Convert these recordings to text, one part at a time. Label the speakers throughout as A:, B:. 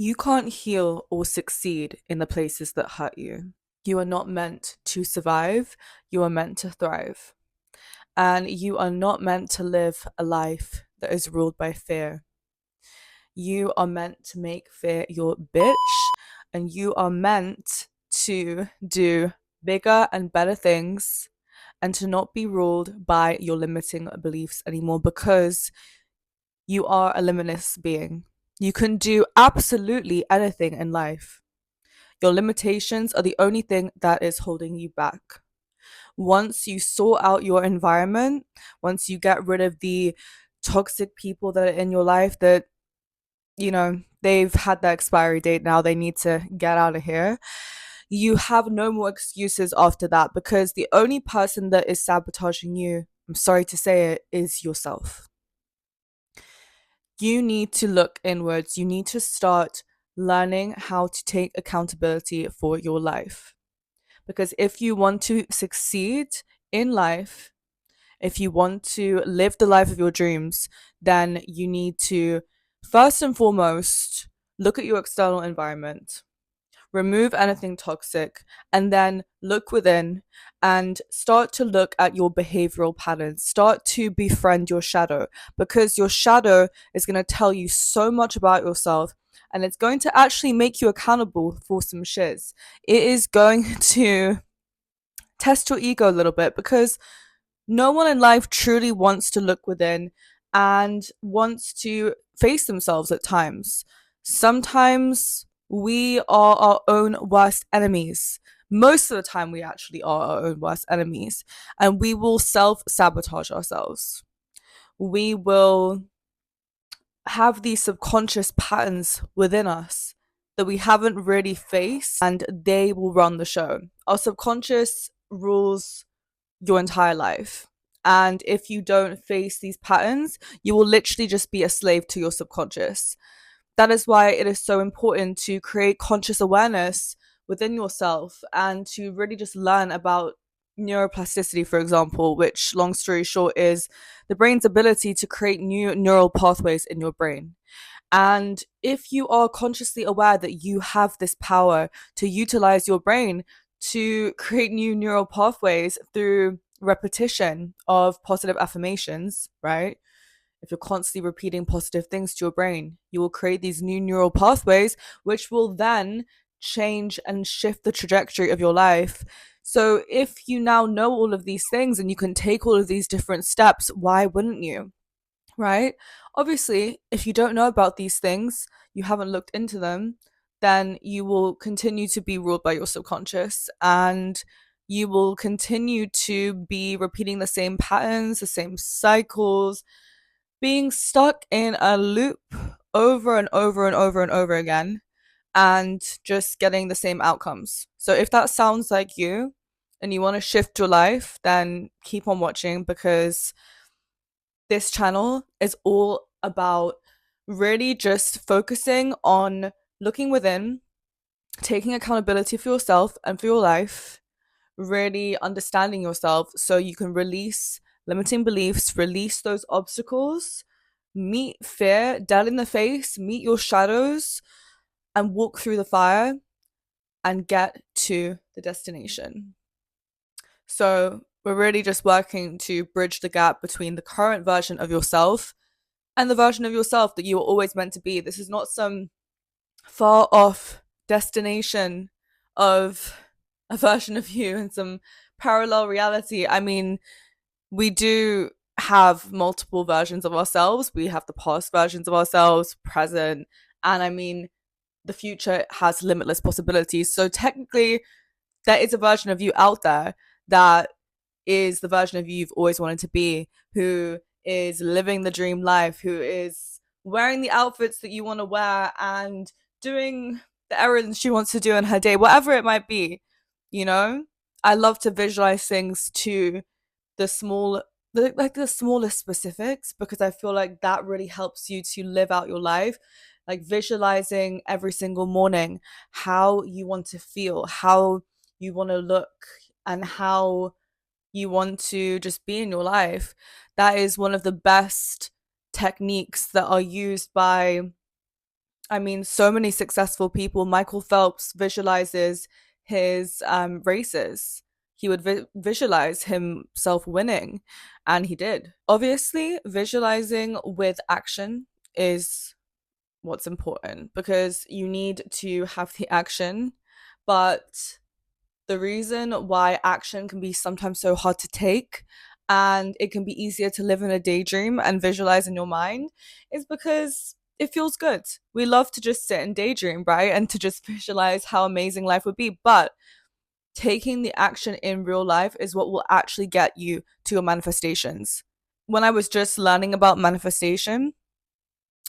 A: You can't heal or succeed in the places that hurt you. You are not meant to survive, you are meant to thrive. And you are not meant to live a life that is ruled by fear. You are meant to make fear your bitch, and you are meant to do bigger and better things and to not be ruled by your limiting beliefs anymore because you are a limitless being. You can do absolutely anything in life. Your limitations are the only thing that is holding you back. Once you sort out your environment, once you get rid of the toxic people that are in your life that, they've had their expiry date now, they need to get out of here. You have no more excuses after that because the only person that is sabotaging you, I'm sorry to say it, is yourself. You need to look inwards. You need to start learning how to take accountability for your life. Because if you want to succeed in life, if you want to live the life of your dreams, then you need to first and foremost look at your external environment, remove anything toxic, and then look within and start to look at your behavioral patterns. Start to befriend your shadow because your shadow is going to tell you so much about yourself and it's going to actually make you accountable for some shiz. It is going to test your ego a little bit because no one in life truly wants to look within and wants to face themselves at times. Sometimes we are our own worst enemies. Most of the time, we actually are our own worst enemies, and we will self sabotage ourselves. We will have these subconscious patterns within us that we haven't really faced, and they will run the show. Our subconscious rules your entire life. And if you don't face these patterns, you will literally just be a slave to your subconscious. That is why it is so important to create conscious awareness within yourself and to really just learn about neuroplasticity, for example, which, long story short, is the brain's ability to create new neural pathways in your brain. And if you are consciously aware that you have this power to utilize your brain to create new neural pathways through repetition of positive affirmations, right? If you're constantly repeating positive things to your brain, you will create these new neural pathways, which will then change and shift the trajectory of your life. So, if you now know all of these things and you can take all of these different steps, why wouldn't you? Right? Obviously, if you don't know about these things, you haven't looked into them, then you will continue to be ruled by your subconscious and you will continue to be repeating the same patterns, the same cycles, being stuck in a loop over and over and over and over again and just getting the same outcomes. So if that sounds like you and you want to shift your life, then keep on watching because this channel is all about really just focusing on looking within, taking accountability for yourself and for your life, really understanding yourself so you can release limiting beliefs, release those obstacles, meet fear dead in the face, meet your shadows, and walk through the fire and get to the destination. So, we're really just working to bridge the gap between the current version of yourself and the version of yourself that you were always meant to be. This is not some far off destination of a version of you in some parallel reality. I mean, we do have multiple versions of ourselves. We have the past versions of ourselves, present, and I mean, the future has limitless possibilities. So technically, there is a version of you out there that is the version of you you've always wanted to be, who is living the dream life, who is wearing the outfits that you want to wear and doing the errands she wants to do in her day, whatever it might be. You know, I love to visualize things to the small, like the smallest specifics, because I feel like that really helps you to live out your life. Like visualizing every single morning how you want to feel, how you want to look, and how you want to just be in your life. That is one of the best techniques that are used by I mean, so many successful people. Michael Phelps visualizes his races. He would visualize himself winning, and he did. Obviously, visualizing with action is what's important because you need to have the action. But the reason why action can be sometimes so hard to take and it can be easier to live in a daydream and visualize in your mind is because it feels good. We love to just sit and daydream, right? And to just visualize how amazing life would be. But taking the action in real life is what will actually get you to your manifestations. When I was just learning about manifestation,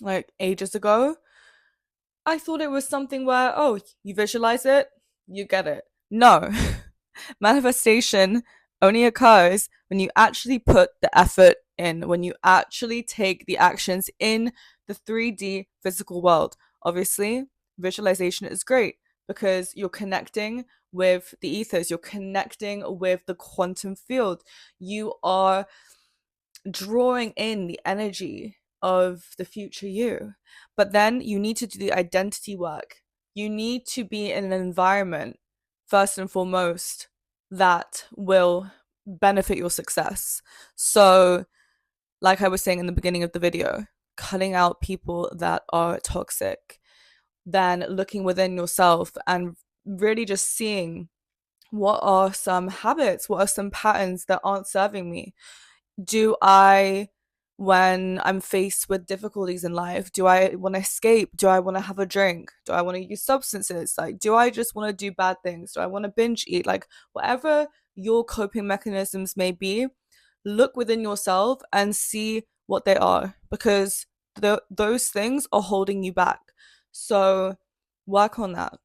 A: like ages ago, I thought it was something where, oh, you visualize it, you get it. No, manifestation only occurs when you actually put the effort in, when you actually take the actions in the 3D physical world. Obviously, visualization is great because you're connecting with the ethers, you're connecting with the quantum field, you are drawing in the energy of the future you. But then you need to do the identity work. You need to be in an environment, first and foremost, that will benefit your success. So, like I was saying in the beginning of the video, cutting out people that are toxic, then looking within yourself and really just seeing what are some habits, what are some patterns that aren't serving me. Do I, when I'm faced with difficulties in life, do I want to escape? Do I want to have a drink? Do I want to use substances? Like, do I just want to do bad things? Do I want to binge eat? Like, whatever your coping mechanisms may be, look within yourself and see what they are because those things are holding you back. So, work on that.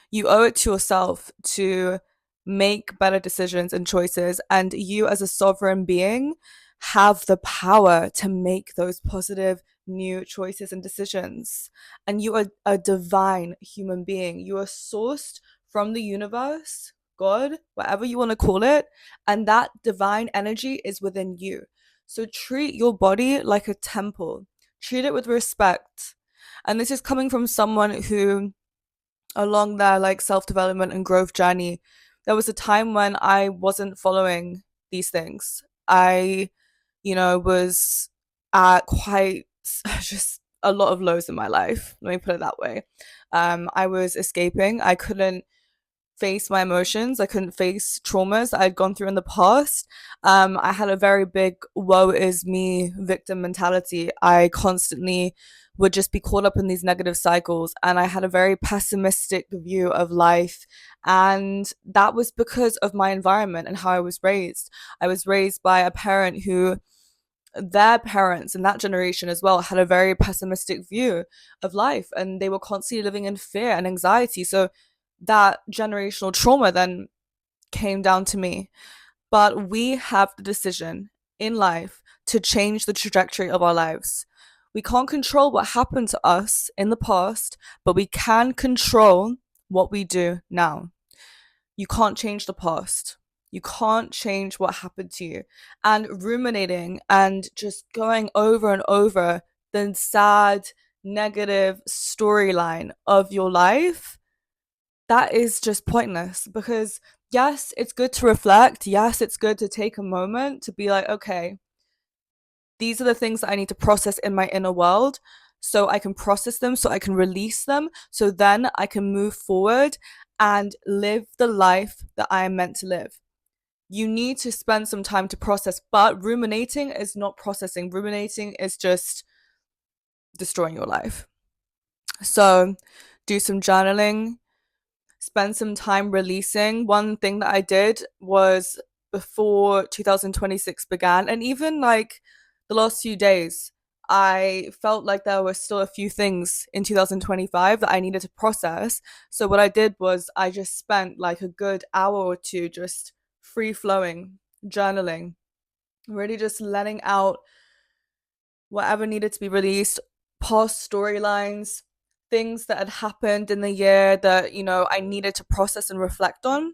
A: You owe it to yourself to make better decisions and choices. And you, as a sovereign being, have the power to make those positive new choices and decisions. And you are a divine human being. You are sourced from the universe, God, whatever you want to call it. And that divine energy is within you. So treat your body like a temple, treat it with respect. And this is coming from someone who along their like self-development and growth journey, there was a time when I wasn't following these things. I, was at quite just a lot of lows in my life. Let me put it that way. I was escaping. I couldn't face my emotions. I couldn't face traumas that I'd gone through in the past. I had a very big woe is me victim mentality. I constantly would just be caught up in these negative cycles and I had a very pessimistic view of life. And that was because of my environment and how I was raised. I was raised by a parent who their parents and that generation as well had a very pessimistic view of life and they were constantly living in fear and anxiety. So that generational trauma then came down to me. But we have the decision in life to change the trajectory of our lives. We can't control what happened to us in the past, but we can control what we do now. You can't change the past. You can't change what happened to you. And ruminating and just going over and over the sad, negative storyline of your life, that is just pointless because yes, it's good to reflect. Yes, it's good to take a moment to be like, okay, these are the things that I need to process in my inner world so I can process them, so I can release them, so then I can move forward and live the life that I am meant to live. You need to spend some time to process, but ruminating is not processing. Ruminating is just destroying your life. So, do some journaling, spend some time releasing. One thing that I did was before 2026 began, and even like the last few days, I felt like there were still a few things in 2025 that I needed to process. So, what I did was I just spent like a good hour or two just free flowing, journaling, really just letting out whatever needed to be released, past storylines, things that had happened in the year that, I needed to process and reflect on.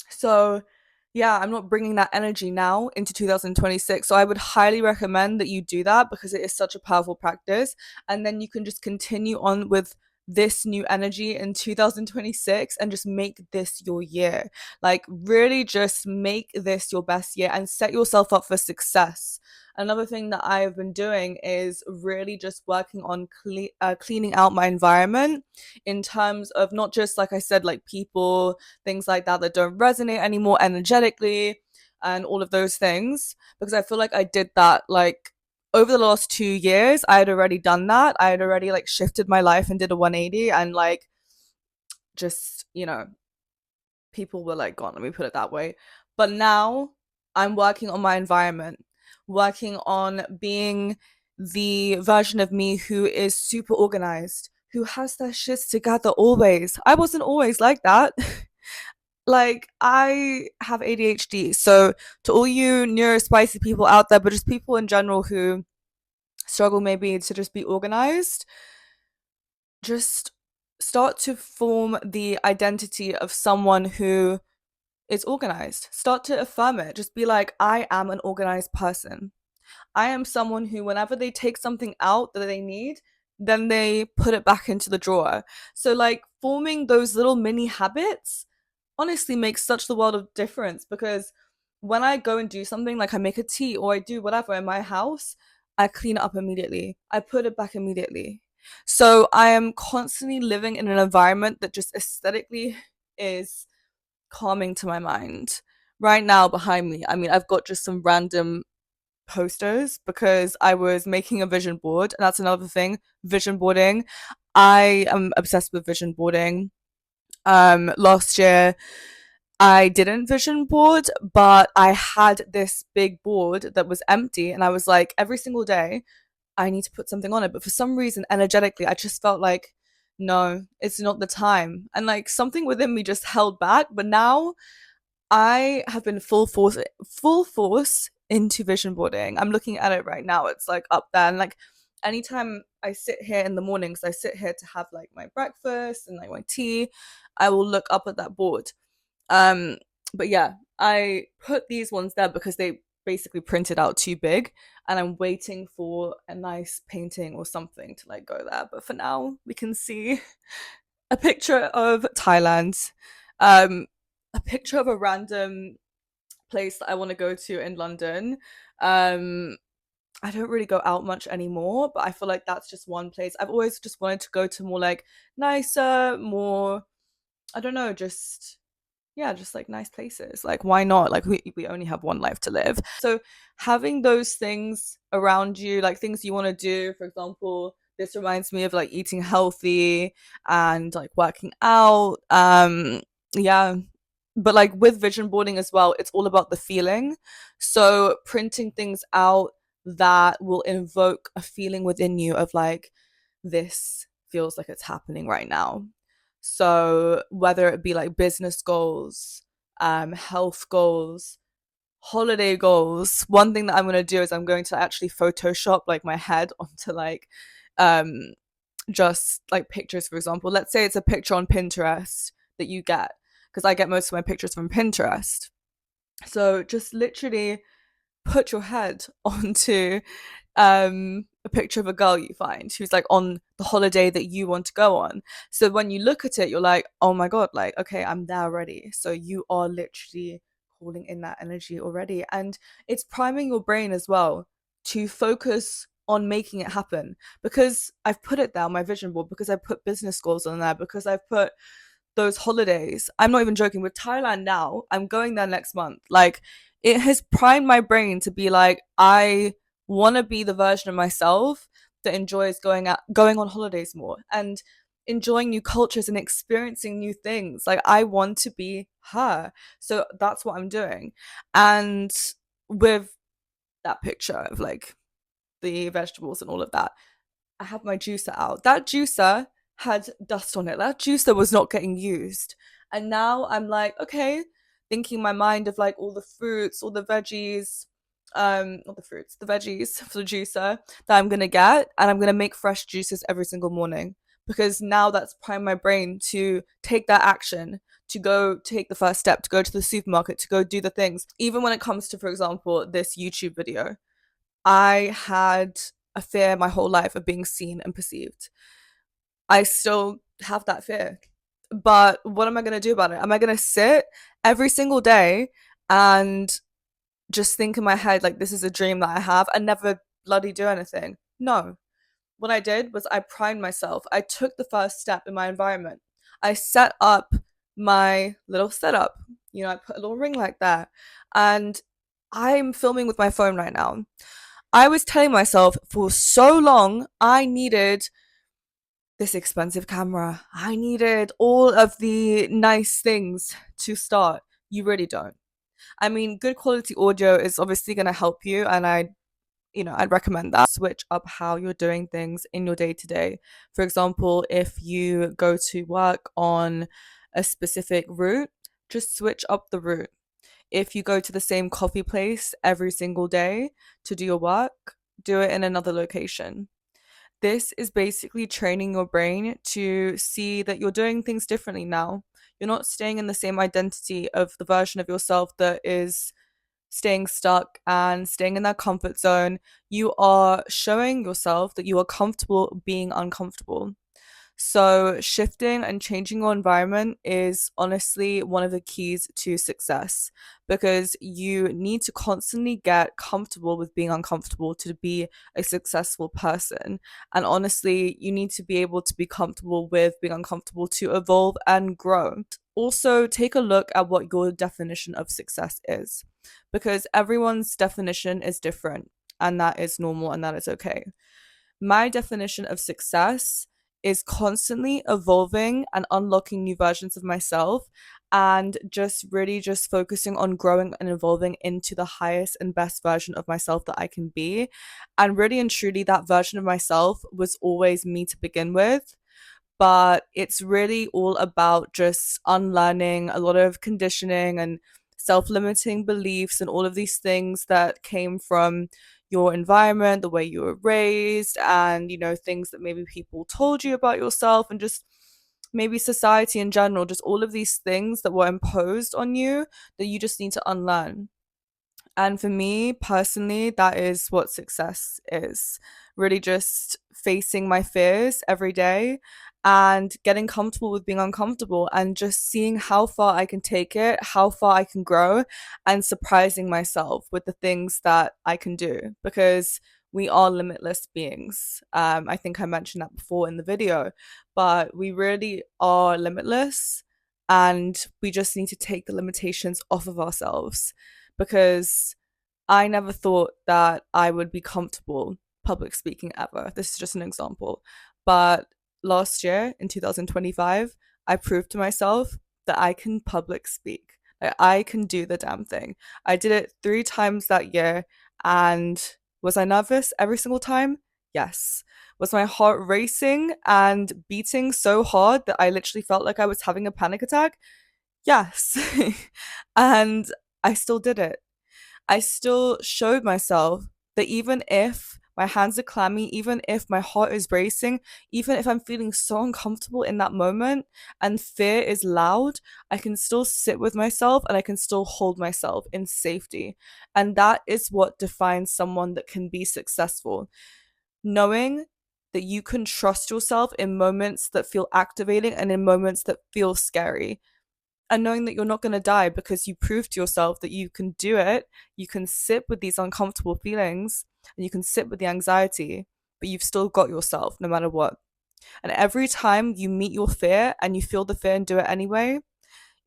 A: So yeah, I'm not bringing that energy now into 2026. So I would highly recommend that you do that because it is such a powerful practice. And then you can just continue on with this new energy in 2026 and just make this your year. Like, really just make this your best year and set yourself up for success. Another thing that I've been doing is really just working on cleaning out my environment in terms of not just, like I said, like people, things like that that don't resonate anymore energetically, and all of those things, because I feel like I did that like over the last 2 years. I had already done that. I had already like shifted my life and did a 180, and like just, people were like gone, let me put it that way. But now I'm working on my environment, working on being the version of me who is super organized, who has their shits together always. I wasn't always like that. Like, I have ADHD. So to all you neurospicy people out there, but just people in general who struggle maybe to just be organized, just start to form the identity of someone who is organized. Start to affirm it. Just be like, I am an organized person. I am someone who, whenever they take something out that they need, then they put it back into the drawer. So, like, forming those little mini habits honestly makes such the world of difference, because when I go and do something, like I make a tea or I do whatever in my house, I clean it up immediately. I put it back immediately. So I am constantly living in an environment that just aesthetically is calming to my mind. Right now, behind me, I mean, I've got just some random posters because I was making a vision board, and that's another thing, vision boarding. I am obsessed with vision boarding. Last year I didn't vision board, but I had this big board that was empty, and I was like, every single day, I need to put something on it. But for some reason, energetically, I just felt like, no, it's not the time. And like something within me just held back. But now I have been full force into vision boarding. I'm looking at it right now. It's like up there. And like anytime I sit here in the mornings, I sit here to have like my breakfast and like my tea, I will look up at that board. um, but yeah, I put these ones there because they basically printed out too big, and I'm waiting for a nice painting or something to like go there. But for now, we can see a picture of Thailand, um, a picture of a random place that I want to go to in London. Um, I don't really go out much anymore, but I feel like that's just one place I've always just wanted to go to, more like nicer, more, I don't know, just yeah, just like nice places. Like, why not? Like, we only have one life to live. So, having those things around you, like things you want to do, for example, this reminds me of like eating healthy and like working out. Yeah. But like with vision boarding as well, it's all about the feeling. So, printing things out that will invoke a feeling within you of like, this feels like it's happening right now. So whether it be like business goals, health goals, holiday goals, one thing that I'm gonna do is I'm going to actually Photoshop like my head onto like um just like pictures, for example. Let's say it's a picture on Pinterest that you get, because I get most of my pictures from Pinterest. So just literally put your head onto a picture of a girl you find who's like on the holiday that you want to go on. So when you look at it, you're like, oh my god, like, okay, I'm there already. So you are literally calling in that energy already, and it's priming your brain as well to focus on making it happen, because I've put it there on my vision board, because I put business goals on there, because I've put those holidays. I'm not even joking. With Thailand now, I'm going there next month. Like, it has primed my brain to be like, I want to be the version of myself that enjoys going on holidays more and enjoying new cultures and experiencing new things. Like, I want to be her. So that's what I'm doing. And with that picture of like the vegetables and all of that, I have my juicer out. That juicer had dust on it. That juicer was not getting used. And now I'm like, okay, thinking in my mind of like all the fruits, all the veggies, not the fruits, the veggies for the juicer that I'm gonna get, and I'm gonna make fresh juices every single morning, because now that's primed my brain to take that action, to go take the first step, to go to the supermarket, to go do the things. Even when it comes to, for example, this YouTube video, I had a fear my whole life of being seen and perceived. I still have that fear. But what am I going to do about it? Am I going to sit every single day and just think in my head, like, this is a dream that I have and never bloody do anything? No. What I did was I primed myself. I took the first step in my environment. I set up my little setup. I put a little ring like that. And I'm filming with my phone right now. I was telling myself for so long I needed this expensive camera. I needed all of the nice things to start. You really don't. I mean, good quality audio is obviously going to help you, and I'd recommend that. Switch up how you're doing things in your day to day. For example, if you go to work on a specific route, just switch up the route. If you go to the same coffee place every single day to do your work, do it in another location. This is basically training your brain to see that you're doing things differently now. You're not staying in the same identity of the version of yourself that is staying stuck and staying in that comfort zone. You are showing yourself that you are comfortable being uncomfortable. So, shifting and changing your environment is honestly one of the keys to success, because you need to constantly get comfortable with being uncomfortable to be a successful person. And honestly, you need to be able to be comfortable with being uncomfortable to evolve and grow. Also, take a look at what your definition of success is, because everyone's definition is different, and that is normal and that is okay. My definition of success is constantly evolving and unlocking new versions of myself, and just really just focusing on growing and evolving into the highest and best version of myself that I can be. And really and truly, that version of myself was always me to begin with, but it's really all about just unlearning a lot of conditioning and self-limiting beliefs and all of these things that came from your environment, the way you were raised, and things that maybe people told you about yourself, and just maybe society in general, just all of these things that were imposed on you that you just need to unlearn. And for me personally, that is what success is. Really just facing my fears every day and getting comfortable with being uncomfortable, and just seeing how far I can take it, how far I can grow, and surprising myself with the things that I can do, because we are limitless beings. I think I mentioned that before in the video, but we really are limitless, and we just need to take the limitations off of ourselves, because I never thought that I would be comfortable public speaking ever. This is just an example. But last year in 2025, I proved to myself that I can public speak. Like, I can do the damn thing. I did it 3 times that year. And was I nervous every single time? Yes. Was my heart racing and beating so hard that I literally felt like I was having a panic attack? Yes. And I still did it. I still showed myself that even if my hands are clammy, even if my heart is racing, even if I'm feeling so uncomfortable in that moment and fear is loud, I can still sit with myself and I can still hold myself in safety. And that is what defines someone that can be successful. Knowing that you can trust yourself in moments that feel activating and in moments that feel scary, and knowing that you're not going to die because you proved to yourself that you can do it. You can sit with these uncomfortable feelings and you can sit with the anxiety, but you've still got yourself no matter what. And every time you meet your fear and you feel the fear and do it anyway,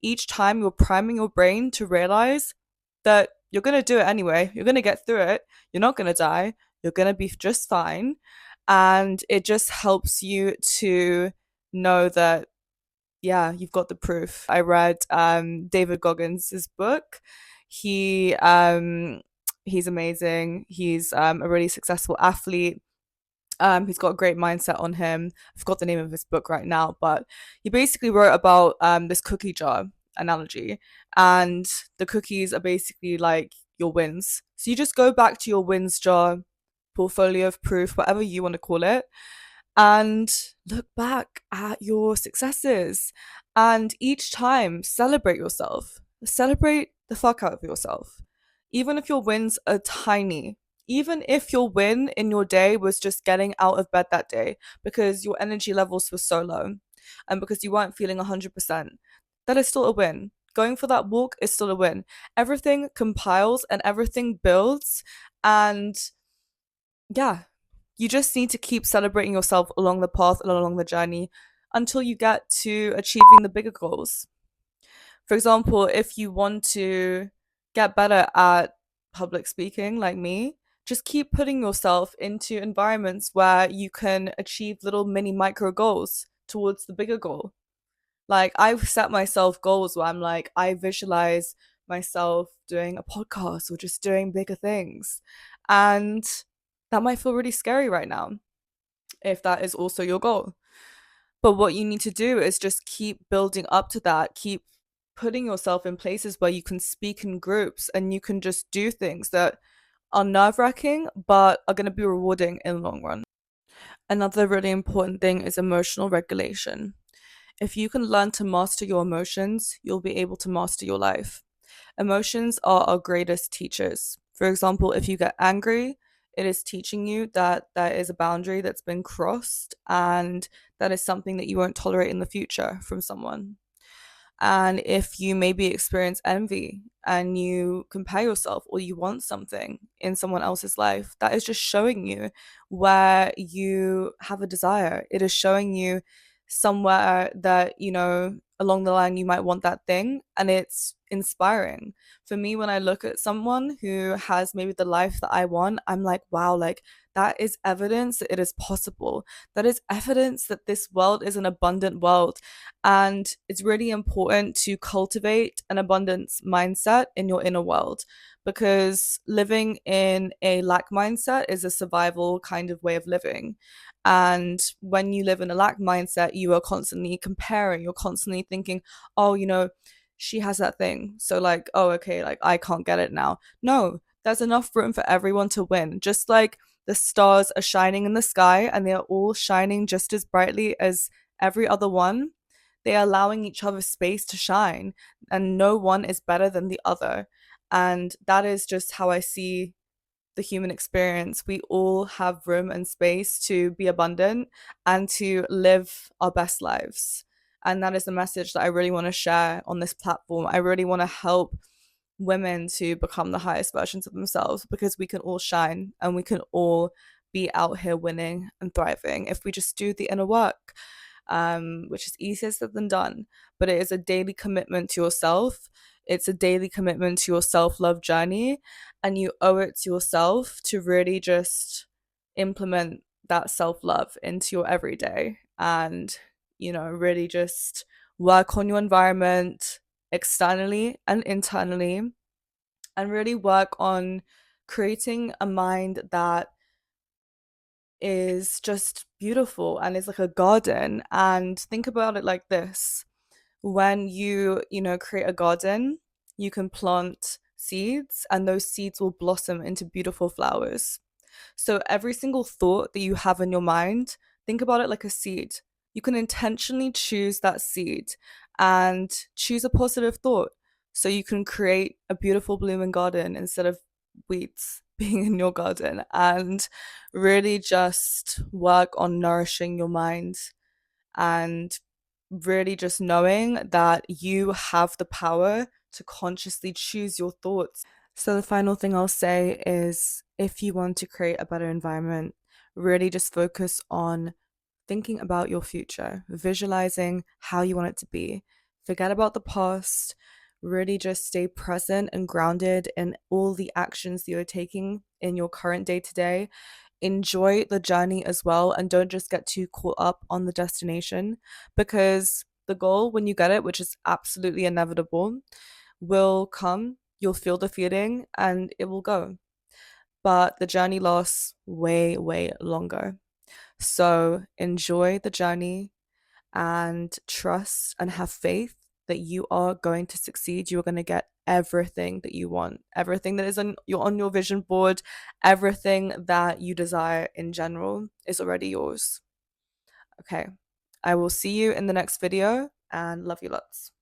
A: each time you're priming your brain to realize that you're going to do it anyway. You're going to get through it. You're not going to die. You're going to be just fine. And it just helps you to know that, yeah, you've got the proof. I read David Goggins' book. He's amazing. He's a really successful athlete. He's got a great mindset on him. I forgot the name of his book right now, but he basically wrote about this cookie jar analogy, and the cookies are basically like your wins. So you just go back to your wins jar, portfolio of proof, whatever you want to call it, and look back at your successes. And each time, celebrate yourself. Celebrate the fuck out of yourself. Even if your wins are tiny, even if your win in your day was just getting out of bed that day because your energy levels were so low and because you weren't feeling 100%, that is still a win. Going for that walk is still a win. Everything compiles and everything builds. And yeah, you just need to keep celebrating yourself along the path and along the journey until you get to achieving the bigger goals. For example, if you want to get better at public speaking, like me, just keep putting yourself into environments where you can achieve little mini micro goals towards the bigger goal. Like, I've set myself goals where I'm like, I visualize myself doing a podcast or just doing bigger things. And that might feel really scary right now if that is also your goal. But what you need to do is just keep building up to that, keep putting yourself in places where you can speak in groups and you can just do things that are nerve wracking but are going to be rewarding in the long run. Another really important thing is emotional regulation. If you can learn to master your emotions, you'll be able to master your life. Emotions are our greatest teachers. For example, if you get angry, it is teaching you that there is a boundary that's been crossed and that is something that you won't tolerate in the future from someone. And if you maybe experience envy and you compare yourself or you want something in someone else's life, that is just showing you where you have a desire. It is showing you somewhere that, along the line you might want that thing, and it's inspiring. For me, when I look at someone who has maybe the life that I want, I'm like, wow, like that is evidence that it is possible. That is evidence that this world is an abundant world. And it's really important to cultivate an abundance mindset in your inner world, because living in a lack mindset is a survival kind of way of living. And when you live in a lack mindset, you are constantly comparing, you're constantly thinking, oh, she has that thing. So, like, oh, okay, like I can't get it now. No, there's enough room for everyone to win. Just like the stars are shining in the sky and they are all shining just as brightly as every other one, they are allowing each other space to shine, and no one is better than the other. And that is just how I see the human experience. We all have room and space to be abundant and to live our best lives. And that is the message that I really want to share on this platform. I really want to help women to become the highest versions of themselves, because we can all shine and we can all be out here winning and thriving if we just do the inner work, which is easier said than done. But it is a daily commitment to yourself. It's a daily commitment to your self love journey, and you owe it to yourself to really just implement that self love into your everyday and, really just work on your environment externally and internally, and really work on creating a mind that is just beautiful and is like a garden. And think about it like this: when you create a garden, you can plant seeds and those seeds will blossom into beautiful flowers. So every single thought that you have in your mind, think about it like a seed. You can intentionally choose that seed and choose a positive thought, so you can create a beautiful blooming garden instead of weeds being in your garden. And really just work on nourishing your mind, and really just knowing that you have the power to consciously choose your thoughts. So, the final thing I'll say is, if you want to create a better environment, really just focus on thinking about your future, visualizing how you want it to be. Forget about the past. Really just stay present and grounded in all the actions that you're taking in your current day to day. Enjoy the journey as well, and don't just get too caught up on the destination, because the goal, when you get it, which is absolutely inevitable, will come. You'll feel the feeling and it will go. But the journey lasts way, way longer. So enjoy the journey and trust and have faith that you are going to succeed. You are going to get everything that you want, everything that is on your vision board, everything that you desire in general is already yours. Okay. I will see you in the next video and love you lots.